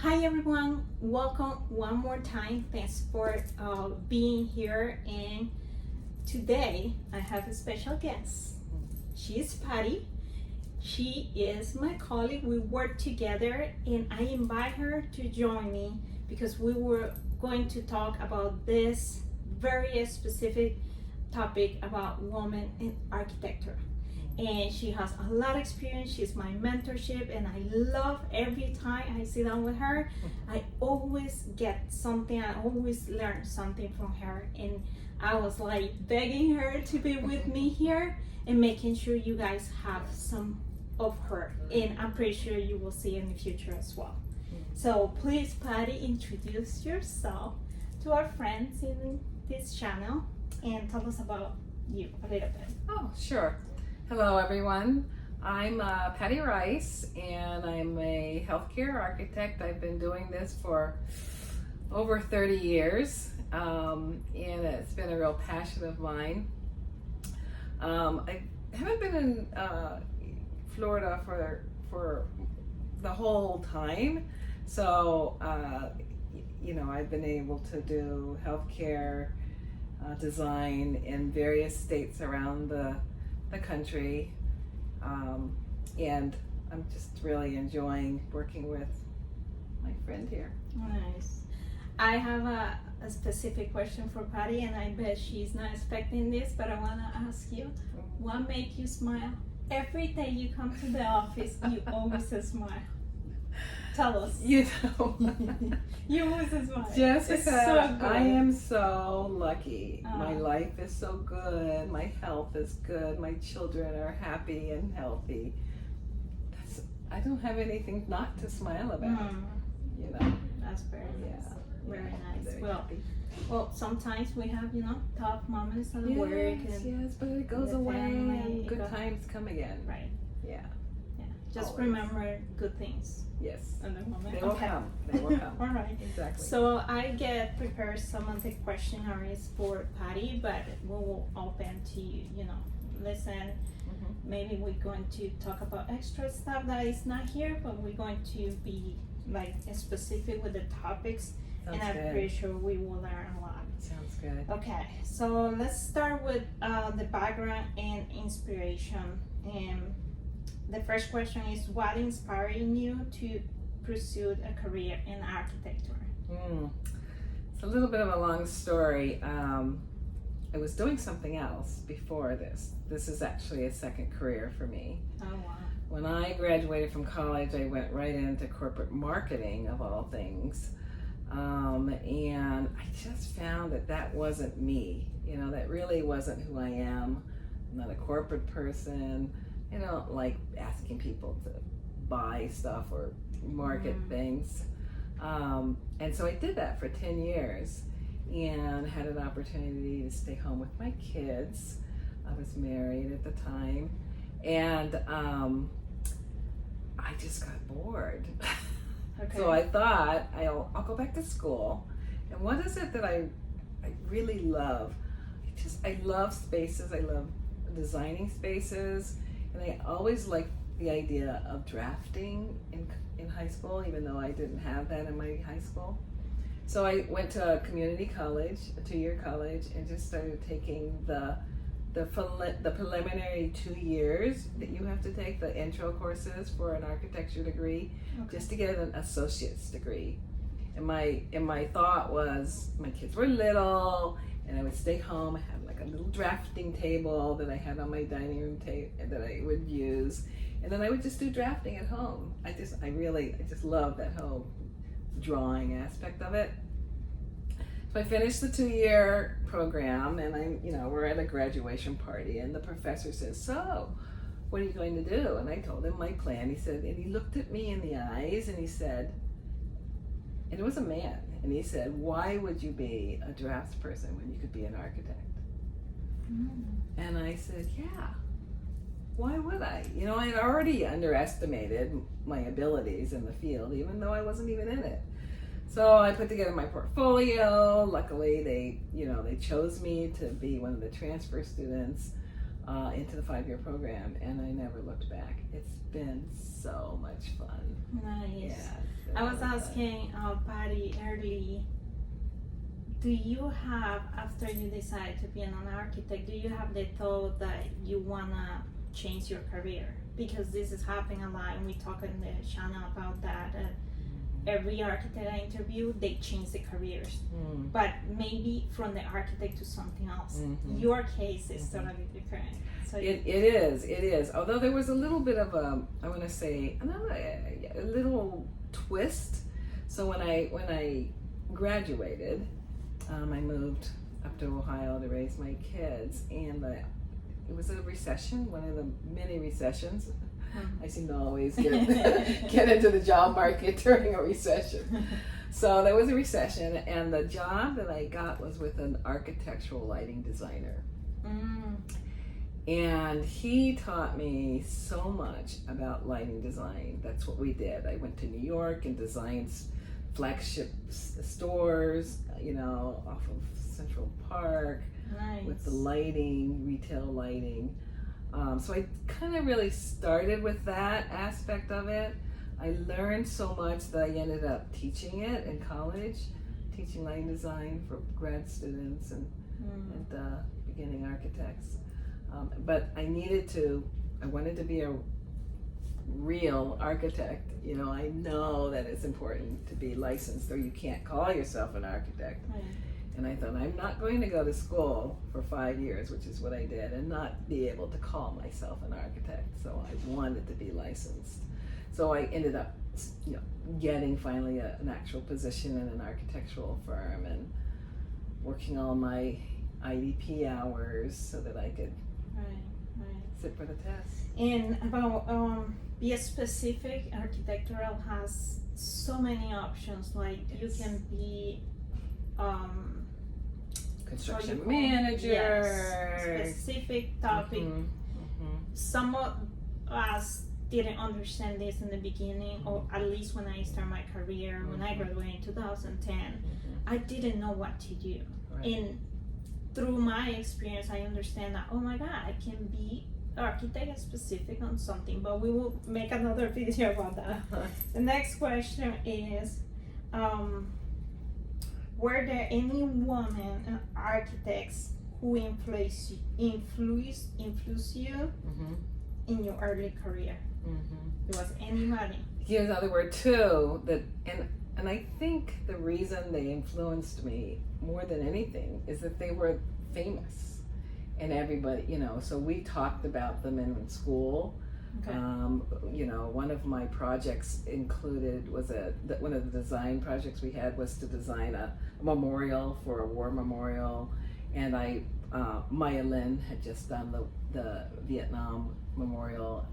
Hi everyone, welcome one more time. Thanks for being here. And today I have a special guest. She's Patty. She is my colleague. We work together, and I invite her to join me because we were going to talk about this very specific topic about women in architecture. And she has a lot of experience. She's my mentorship, and I love every time I sit down with her. I always get something. I always learn something from her, and I was like begging her to be with me here and making sure you guys have some of her, and I'm pretty sure you will see in the future as well. So please, Patty, introduce yourself to our friends in this channel and tell us about you a little bit. Oh, sure. Hello, everyone. I'm Patty Rice, and I'm a healthcare architect. I've been doing this for over 30 years, and it's been a real passion of mine. I haven't been in Florida for the whole time, so I've been able to do healthcare design in various states around the country, and I'm just really enjoying working with my friend here. Nice. I have a specific question for Patty, and I bet she's not expecting this, but I want to ask you, what makes you smile? Every day you come to the office, you always smile. Tell us. You always smile. Jessica, it's so good. I am so lucky. Oh. My life is so good. My health is good. My children are happy and healthy. I don't have anything not to smile about. That's very nice. Very nice. Very Well, happy. well, sometimes we have, tough moments at Yes, work. And yes, but it goes the away family, and good times come again. Right. Yeah. Just Always. remember good things Yes. in the moment. They will come. They will come. All right. Exactly. So I get prepared some of the questionnaires for Patty, but we will open to you. Listen. Maybe we're going to talk about extra stuff that is not here, but we're going to be like specific with the topics, Sounds and I'm good. pretty sure we will learn a lot. Sounds good. Okay, so let's start with the background and inspiration. And the first question is, what inspiring you to pursue a career in architecture? It's a little bit of a long story. I was doing something else before this. This is actually a second career for me. Oh wow. When I graduated from college, I went right into corporate marketing, of all things. And I just found that wasn't me. That really wasn't who I am. I'm not a corporate person. I don't like asking people to buy stuff or market things. And so I did that for 10 years and had an opportunity to stay home with my kids. I was married at the time, and I just got bored. Okay. So I thought I'll go back to school. And what is it that I really love? I love spaces. I love designing spaces, and I always liked the idea of drafting in high school, even though I didn't have that in my high school. So I went to a community college, a 2-year college, and just started taking the preliminary 2 years that you have to take, the intro courses for an architecture degree, just to get an associate's degree. And my thought was, my kids were little, and I would stay home. I had like a little drafting table that I had on my dining room table that I would use, and then I would just do drafting at home. I just love that whole drawing aspect of it. So I finished the 2-year program, and we're at a graduation party, and the professor says, "So, what are you going to do?" And I told him my plan. He said, and he looked at me in the eyes, and he said, and it was a man, and he said, "Why would you be a draftsperson when you could be an architect?" And I said, "Yeah, why would I?" I had already underestimated my abilities in the field, even though I wasn't even in it. So I put together my portfolio. Luckily, they chose me to be one of the transfer students into the 5-year program, and I never looked back. It's been so much fun. Nice. Yeah. I was asking Patty early, do you have, after you decide to be an architect, do you have the thought that you wanna change your career? Because this is happening a lot, and we talk on the channel about that. Every architect I interview, they change the careers, but maybe from the architect to something else. Your case is totally different. So it is. Although there was a little bit of a, I want to say, a little twist. So when I graduated, I moved up to Ohio to raise my kids, and it was a recession, one of the many recessions. I seem to always get into the job market during a recession. So there was a recession, and the job that I got was with an architectural lighting designer. And he taught me so much about lighting design. That's what we did. I went to New York and designed flagship stores, off of Central Park. Nice. With the lighting, retail lighting. So I kind of really started with that aspect of it. I learned so much that I ended up teaching it in college, teaching lighting design for grad students and beginning architects. But I wanted to be a real architect. I know that it's important to be licensed, or you can't call yourself an architect. Right. And I thought, I'm not going to go to school for 5 years, which is what I did, and not be able to call myself an architect. So I wanted to be licensed. So I ended up, getting finally an actual position in an architectural firm and working all my IDP hours so that I could sit for the test. And about be specific, architectural has so many options. Like you can be construction manager. Yes, specific topic. Some of us didn't understand this in the beginning, or at least when I started my career, when I graduated in 2010, I didn't know what to do. Right. And through my experience, I understand that, oh my God, I can be architect specific on something, but we will make another video about that. The next question is, were there any women architects who influenced you in your early career? There was anybody? Yeah, there were two that, and I think the reason they influenced me more than anything is that they were famous, and everybody, so we talked about them in school. Okay. One of my projects included one of the design projects we had was to design a memorial for a war memorial, and Maya Lin had just done the Vietnam Memorial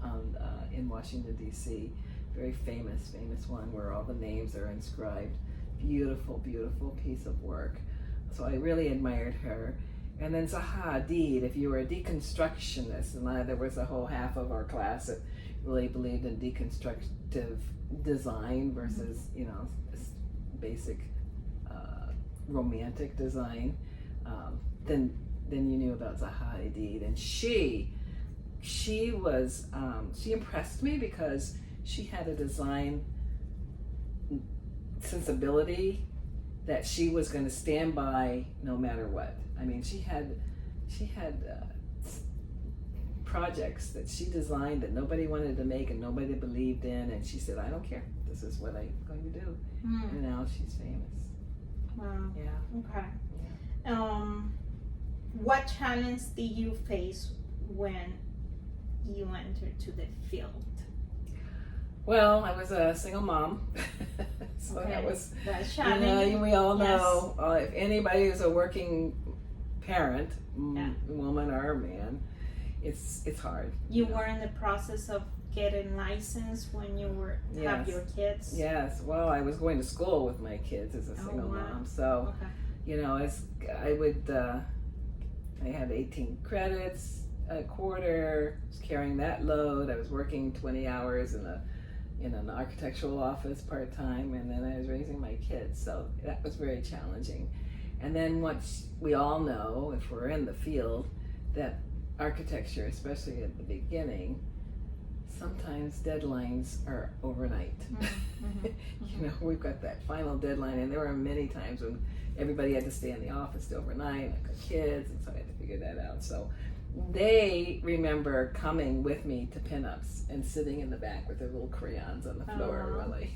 in Washington D.C. Very famous one where all the names are inscribed. Beautiful piece of work. So I really admired her. And then Zaha Hadid, if you were a deconstructionist, and there was a whole half of our class that really believed in deconstructive design versus, basic romantic design, then you knew about Zaha Hadid. And she impressed me because she had a design sensibility that she was going to stand by no matter what. I mean, she had projects that she designed that nobody wanted to make and nobody believed in, and she said, I don't care, this is what I'm going to do. And now she's famous. Wow. Yeah. Okay. Yeah. What challenge did you face when you entered to the field? Well, I was a single mom, so Okay. That's challenging. we all know, if anybody is a working parent, woman or man, it's hard. You were in the process of getting licensed when you were have your kids? Yes, well, I was going to school with my kids as a single mom, so I had 18 credits a quarter, was carrying that load. I was working 20 hours in an architectural office part-time, and then I was raising my kids, so that was very challenging. And then once we all know, if we're in the field, that architecture, especially at the beginning, sometimes deadlines are overnight. You know, we've got that final deadline, and there were many times when everybody had to stay in the office overnight. I've got kids, and so I had to figure that out. So they remember coming with me to pinups and sitting in the back with their little crayons on the floor while I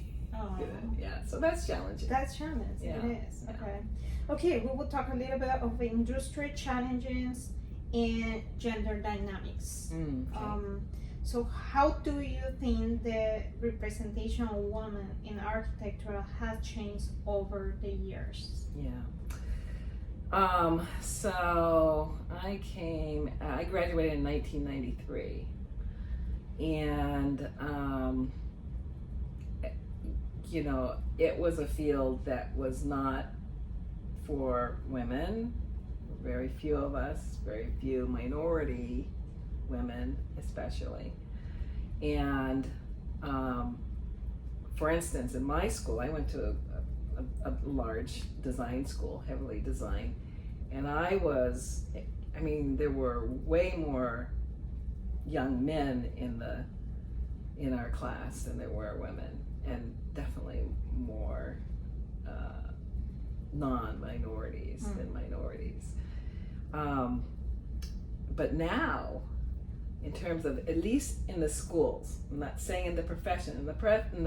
did it. Yeah, so that's challenging. That's challenging. Yeah. It is. Okay. Okay, we will talk a little bit of industry challenges and gender dynamics. Okay. So how do you think the representation of women in architecture has changed over the years? Yeah. So I graduated in 1993, and you know, it was a field that was not for women. Very few of us, very few minority women especially. And for instance, in my school, I went to a large design school, heavily designed, and there were way more young men in our class than there were women, and definitely more non-minorities than minorities. But now, in terms of, at least in the schools, I'm not saying in the profession, in the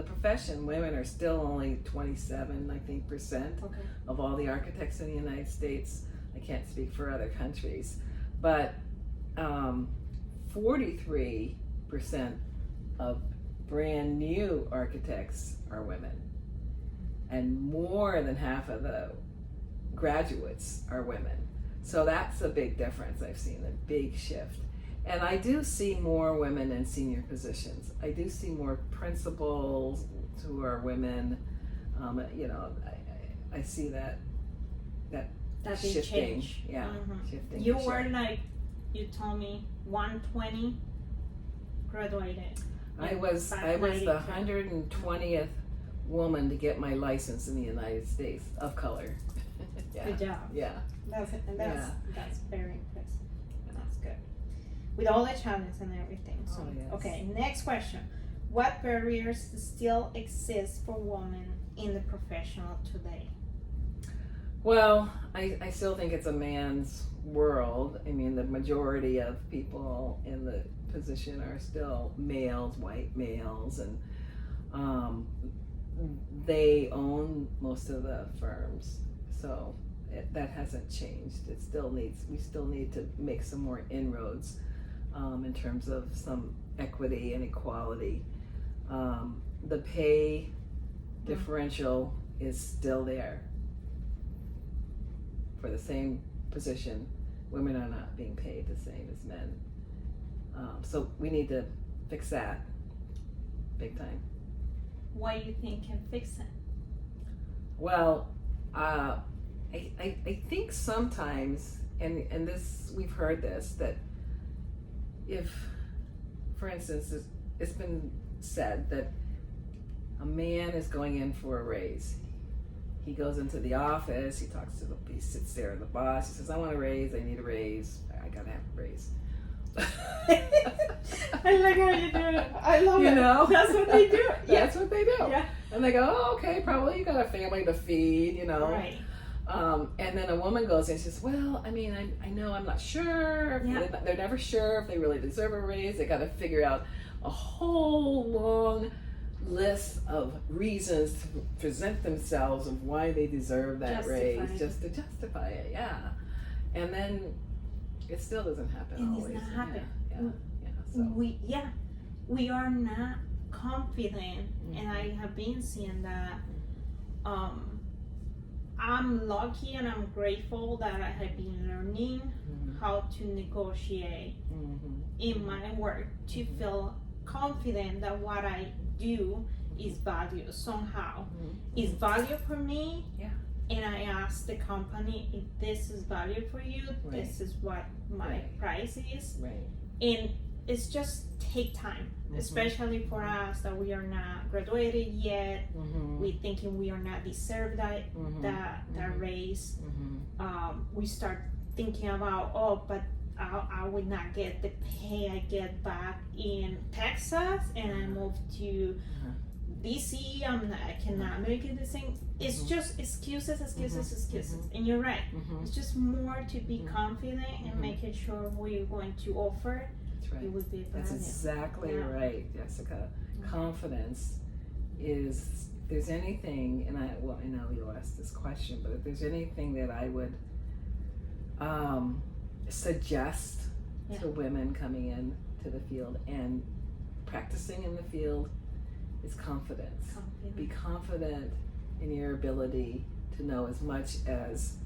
profession, women are still only 27, I think, percent of all the architects in the United States. I can't speak for other countries, but 43% of brand new architects are women, and more than half of the graduates are women. So that's a big difference. I've seen a big shift. And I do see more women in senior positions. I do see more principals who are women. You know, I see that shifting. Change. Yeah, shifting. You were like, you told me 120 graduated. I was the 120th woman to get my license in the United States of color. Yeah. Good job. Yeah. That's very impressive. That's good. With all the challenges and everything. So, yes. Okay, next question. What barriers still exist for women in the professional today? Well, I still think it's a man's world. I mean, the majority of people in the position are still males, white males, and they own most of the firms. So that hasn't changed. We still need to make some more inroads in terms of some equity and equality. The pay differential is still there. For the same position, women are not being paid the same as men. So we need to fix that big time. What do you think can fix it? Well, I think sometimes, and this, we've heard this, that if, for instance, it's been said that a man is going in for a raise. He goes into the office, he sits there with the boss, he says, I want a raise, I need a raise, I gotta have a raise. I like how you do it. I love it. You know? That's what they do. That's what they do. Yeah. And they go, oh, okay, probably you got a family to feed, you know. Right. And then a woman goes in and says, well, I mean, I know, I'm not sure. Yeah. They're never sure if they really deserve a raise. They got to figure out a whole long list of reasons to present themselves of why they deserve that raise, just to justify it. Yeah. And then it still doesn't happen always. It's not happen. So. We are not confident, and I have been seeing that. I'm lucky and I'm grateful that I have been learning how to negotiate in my work to feel confident that what I do is valued somehow. Is valued for me, and I ask the company, if this is valued for you, this is what my price is. And it's just take time, especially for us that we are not graduated yet. We thinking we are not deserved that raise. We start thinking about, but I would not get the pay I get back in Texas, and I moved to DC. I cannot make it the same. It's just excuses. And you're right. It's just more to be confident and making sure what you're going to offer. That's right. It would be That's value. exactly right, Jessica. Confidence is, if there's anything, and I know you'll ask this question, but if there's anything that I would suggest to women coming in to the field and practicing in the field, is confidence. Be confident in your ability to know as much as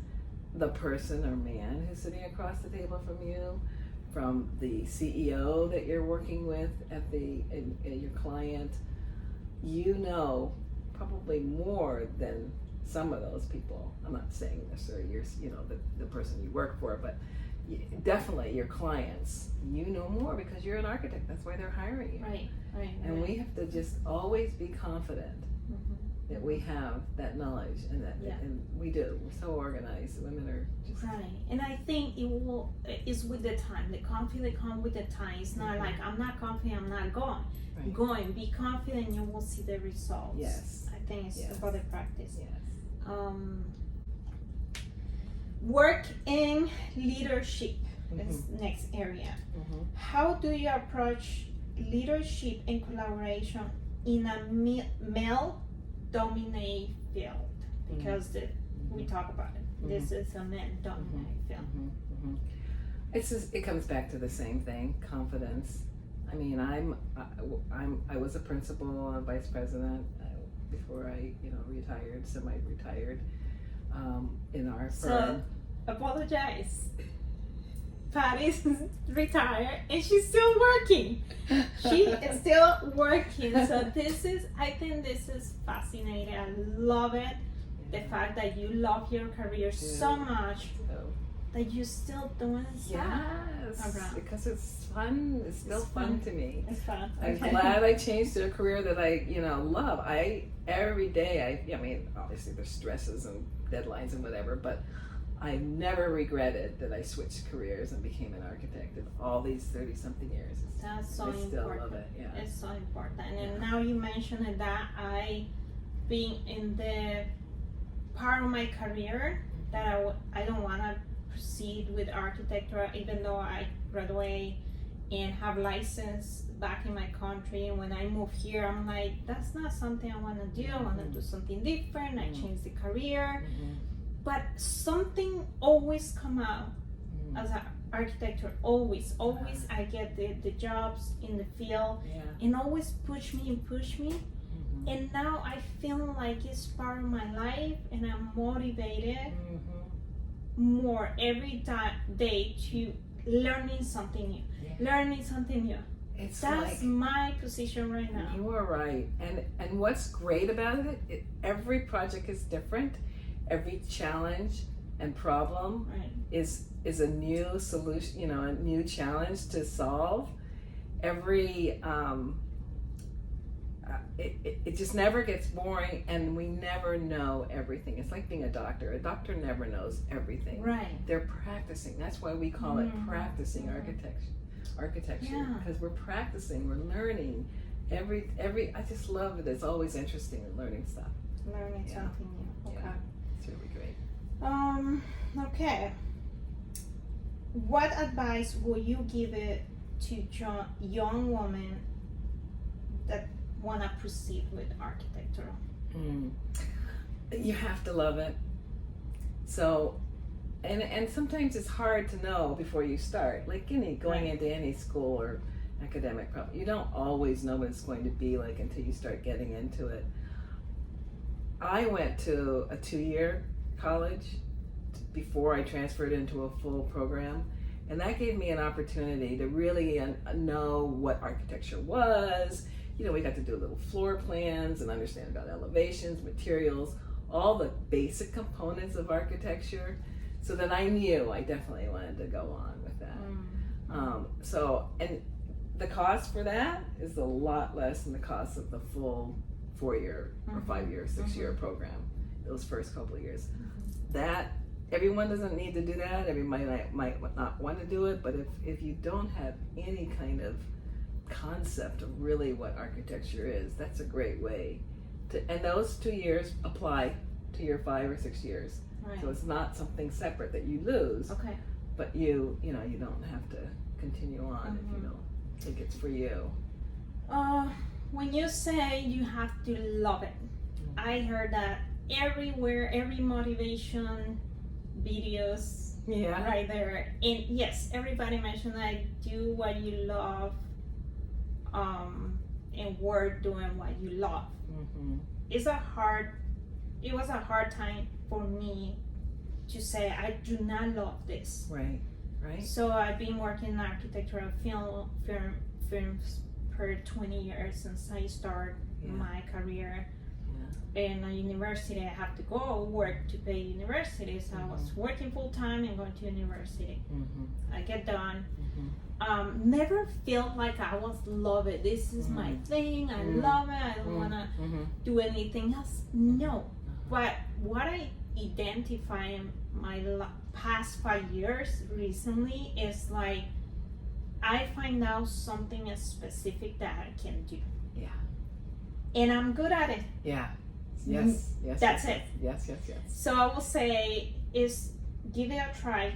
the person or man who's sitting across the table from you, from the CEO that you're working with at your client. You know probably more than some of those people. I'm not saying necessarily you're, the person you work for, but definitely your clients. You know more because you're an architect. That's why they're hiring you. Right. And we have to just always be confident that we have that knowledge, and that and we do. We're so organized. Women are just right. And I think it's with the time. The confidence comes with the time. It's not like I'm not confident, I'm not going. Right. Going. Be confident, you will see the results. Yes. I think it's about the practice. Yes. Work in leadership. That's next area. How do you approach leadership and collaboration in a male-dominated field? Because we talk about it. This is a man-dominated field. It comes back to the same thing: confidence. I mean, I was a principal and vice president before I retired, semi-retired in our firm. So apologize. Patty's retired and she's still working. She is still working. So I think this is fascinating. I love it. The fact that you love your career so much that you're still doing stuff. Yes, because it's fun. It's still fun to me. It's fun. I'm glad I changed to a career that I love. Every day I mean, obviously there's stresses and deadlines and whatever, but I never regretted that I switched careers and became an architect in all these 30-something years. That's so important. I still love it. Yeah. It's so important. And now you mentioned that being in the part of my career that I don't want to proceed with architecture, even though I graduate and have license back in my country. And when I move here, I'm like, that's not something I want to do. I want to do something different. I changed the career. But something always come out as an architecture. Always I get the jobs in the field and always push me. And now I feel like it's part of my life, and I'm motivated more every day to learning something new. That's my position right now. You are right. And what's great about it, every project is different. Every challenge and problem is a new solution, a new challenge to solve. Every it just never gets boring, and we never know everything. It's like being a doctor. A doctor never knows everything. Right. They're practicing. That's why we call it practicing architecture, because we're practicing, we're learning. Every I just love it. It's always interesting in learning stuff. Learning something new. Okay. Yeah. It's really great. Okay. What advice will you give it to young women that want to proceed with architecture? You have to love it. So, and sometimes it's hard to know before you start. Like going into any school or academic problem, you don't always know what it's going to be like until you start getting into it. I went to a 2-year college before I transferred into a full program, and that gave me an opportunity to really know what architecture was. We got to do little floor plans and understand about elevations, materials, all the basic components of architecture, so that I knew I definitely wanted to go on with that. And the cost for that is a lot less than the cost of the full 4-year or 5-year, 6-year program, those first couple of years. That everyone doesn't need to do that. Everybody might not want to do it, but if you don't have any kind of concept of really what architecture is, that's a great way to, and those 2 years apply to your 5 or 6 years. Right. So it's not something separate that you lose, Okay. but you don't have to continue on if you don't think it's for you. When you say you have to love it, I heard that everywhere, every motivation videos right there. And yes, everybody mentioned like do what you love, and work doing what you love. It was a hard time for me to say I do not love this. Right. So I've been working in architectural films for 20 years since I started my career. In a university, I have to go work to pay university. So I was working full time and going to university. I get done. Never felt like I was love it. This is my thing. I love it. I don't want to do anything else. No. But what I identify in my past 5 years recently is like I find out something specific that I can do. Yeah. And I'm good at it. Yeah. Yes. That's it. Yes. So I will say is give it a try,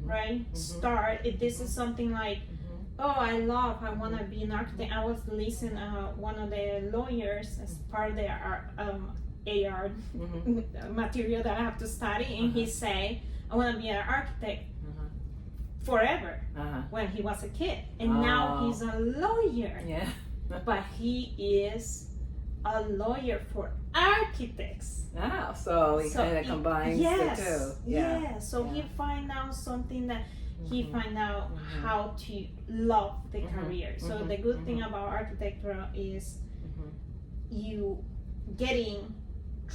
right? Start. If this is something like, oh, I want to be an architect. I was listening one of the lawyers as part of the AR material that I have to study, and he say, I want to be an architect forever when he was a kid, and now he's a lawyer. Yeah. But he is a lawyer for architects. So he kind of combines the two. So he find out something that he find out how to love the career. So the good thing about architecture is you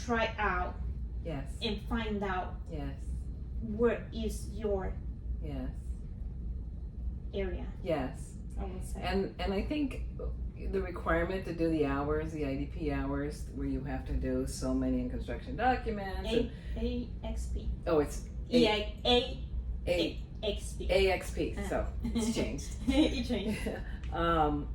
try out and find out where is your area. I would say. And I think the requirement to do the hours, the IDP hours, where you have to do so many in construction documents. AXP. Oh, it's AXP. AXP. So it's changed. It changed.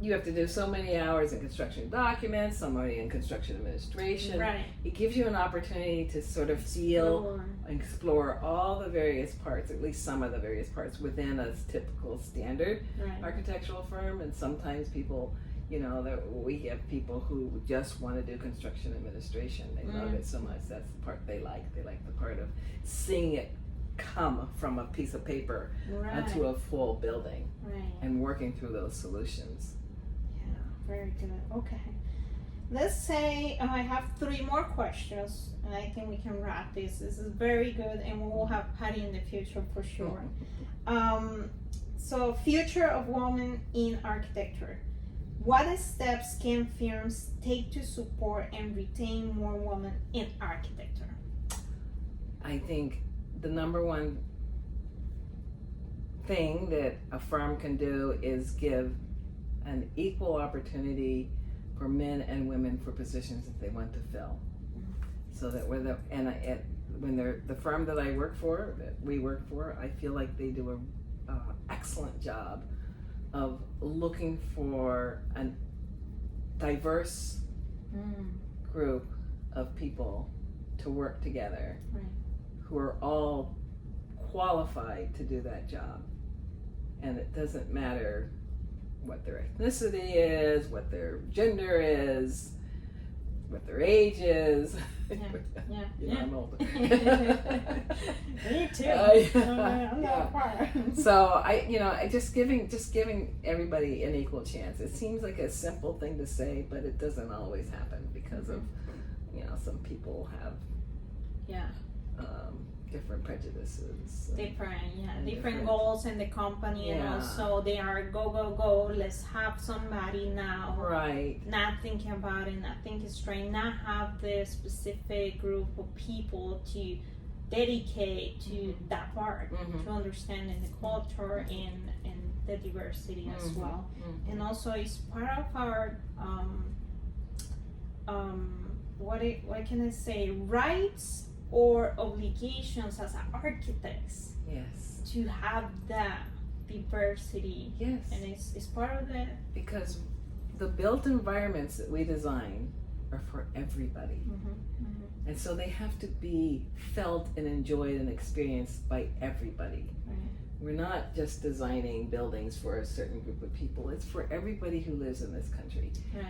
You have to do so many hours in construction documents, so many in construction administration. Right. It gives you an opportunity to sort of feel and explore all the various parts, at least some of the various parts within a typical standard architectural firm. And sometimes people, that we have people who just want to do construction administration. They love it so much. That's the part they like. They like the part of seeing it come from a piece of paper to a full building and working through those solutions. Yeah, very good. Okay. Let's say I have 3 more questions, and I think we can wrap this. This is very good, and we will have Patty in the future for sure. So, future of women in architecture. What steps can firms take to support and retain more women in architecture? I think the number one thing that a firm can do is give an equal opportunity for men and women for positions that they want to fill. So that when they're the firm that I work for, that we work for, I feel like they do an excellent job of looking for a diverse group of people to work together who are all qualified to do that job. And it doesn't matter what their ethnicity is, what their gender is, what their age is. I'm older. Me too. I'm not far. So I just giving everybody an equal chance. It seems like a simple thing to say, but it doesn't always happen because of some people have different prejudices. Different goals in the company, and also they are go. Let's have somebody now. Right. Not thinking about it, not thinking straight, not have the specific group of people to dedicate to that part, to understanding the culture and the diversity as well. And also it's part of our what can I say, rights our obligations as architects Yes. to have that diversity. Yes. And it's part of the Because the built environments that we design are for everybody. And so they have to be felt and enjoyed and experienced by everybody. Right. We're not just designing buildings for a certain group of people. It's for everybody who lives in this country. Right.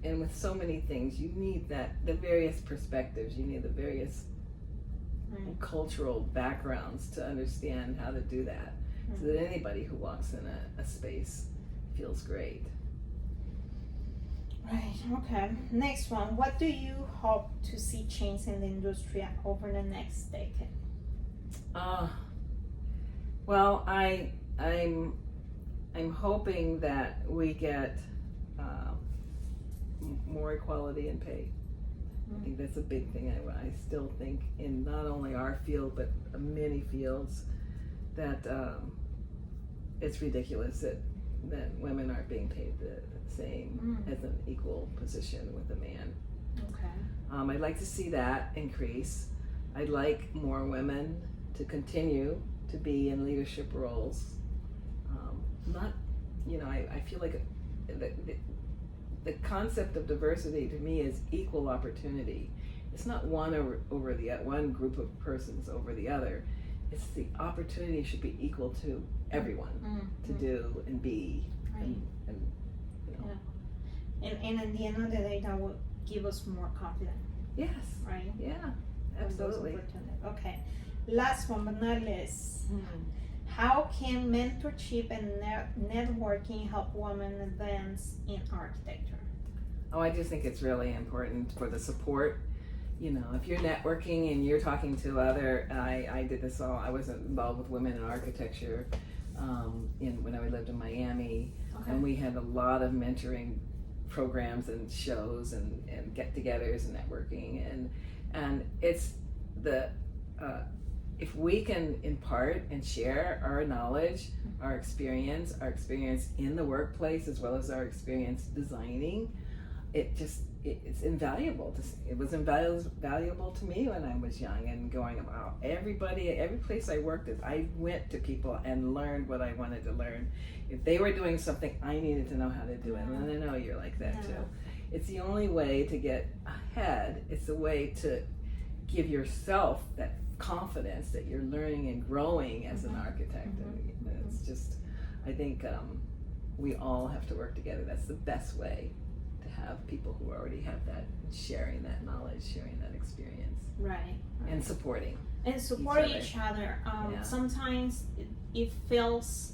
And with so many things, you need the various perspectives. You need the various Right. cultural backgrounds to understand how to do that, so that anybody who walks in a space feels great. Right, okay. Next one. What do you hope to see change in the industry over the next decade? Well, I'm hoping that we get more equality in pay. I think that's a big thing. I still think in not only our field but many fields that it's ridiculous that women aren't being paid the same as an equal position with a man. Okay. I'd like to see that increase. I'd like more women to continue to be in leadership roles. I feel like the concept of diversity to me is equal opportunity. It's not one over the one group of persons over the other. It's the opportunity should be equal to everyone to do and be. Right. And at the end of the day, that will give us more confidence. Yes. Right. Yeah. Those Absolutely. opportunities. Okay. Last one but not least. How can mentorship and networking help women advance in architecture? Oh, I just think it's really important for the support. If you're networking and you're talking to I did this all. I was involved with women in architecture when I lived in Miami, and we had a lot of mentoring programs and shows and get-togethers and networking, and it's if we can impart and share our knowledge, our experience in the workplace as well as our experience designing, it's invaluable. It was invaluable to me when I was young and going about every place I worked at, I went to people and learned what I wanted to learn. If they were doing something, I needed to know how to do it, and I know you're like that too. It's the only way to get ahead. It's the way to give yourself that confidence that you're learning and growing as an architect. And it's just, I think we all have to work together. That's the best way to have people who already have that, sharing that knowledge, sharing that experience. Right. And supporting each other. Sometimes it feels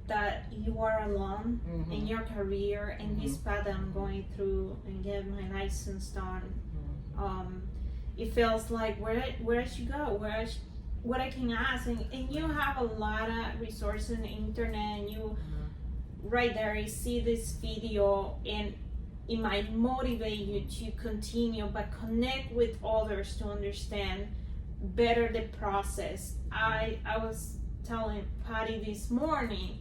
that you are alone in your career, in this path that I'm going through and get my license done. It feels like where I should go, what I can ask, and you have a lot of resources on the internet, and you right there you see this video, and it might motivate you to continue, but connect with others to understand better the process. I was telling Patty this morning,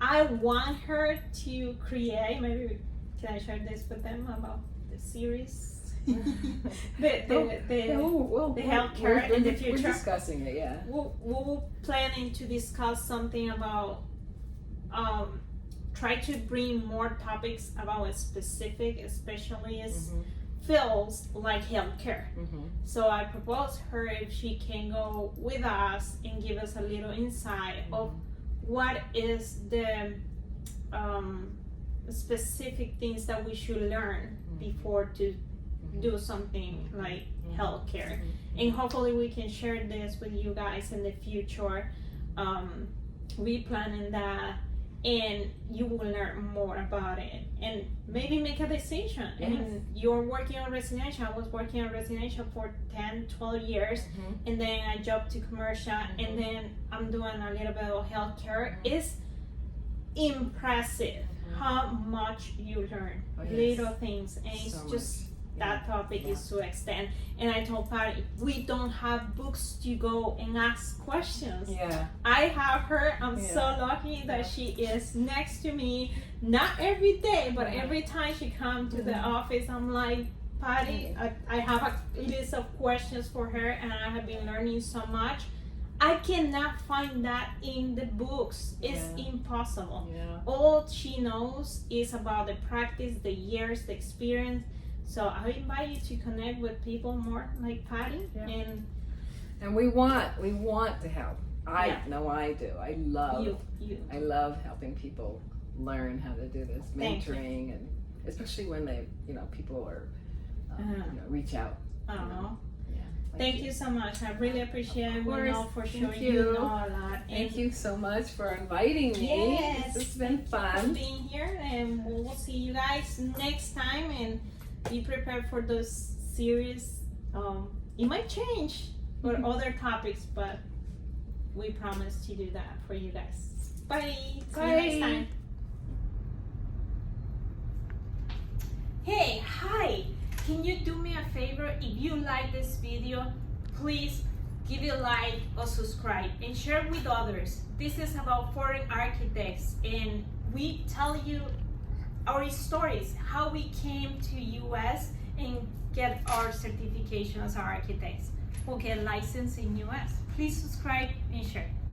I want her to create, maybe can I share this with them about the series? the healthcare in the future. We're discussing it, yeah. We're planning to discuss something about try to bring more topics about a specific, especially as fields like healthcare. So I proposed her if she can go with us and give us a little insight of what is the specific things that we should learn before to do something like healthcare, and hopefully we can share this with you guys in the future. We planning that, and you will learn more about it and maybe make a decision. And you're working on residential. I was working on residential for 10-12 years, and then I jumped to commercial, and then I'm doing a little bit of healthcare. It's impressive how much you learn, little things, and it's so just that topic is to extend. And I told Patty, we don't have books to go and ask questions. I have her. I'm so lucky that she is next to me, not every day, but every time she comes to the office, I'm like, Patty. I have a list of questions for her, and I have been learning so much. I cannot find that in the books. It's impossible. Yeah. All she knows is about the practice, the years, the experience. So I invite you to connect with people more like Patty, and we want to help. I know I do. I love helping people learn how to do this mentoring, and especially when they, people are, reach out. Thank you so much. I really appreciate it. We know for sure Thank you know a lot. Thank you so much for inviting me. Yes, It's been fun. For being here, and we'll see you guys next time. And be prepared for those series. It might change for other topics, but we promise to do that for you guys. Bye. See you next time. Hey, hi. Can you do me a favor? If you like this video, please give it a like or subscribe and share with others. This is about foreign architects, and we tell you our stories, how we came to US and get our certification as architects who get licensed in US. Please subscribe and share.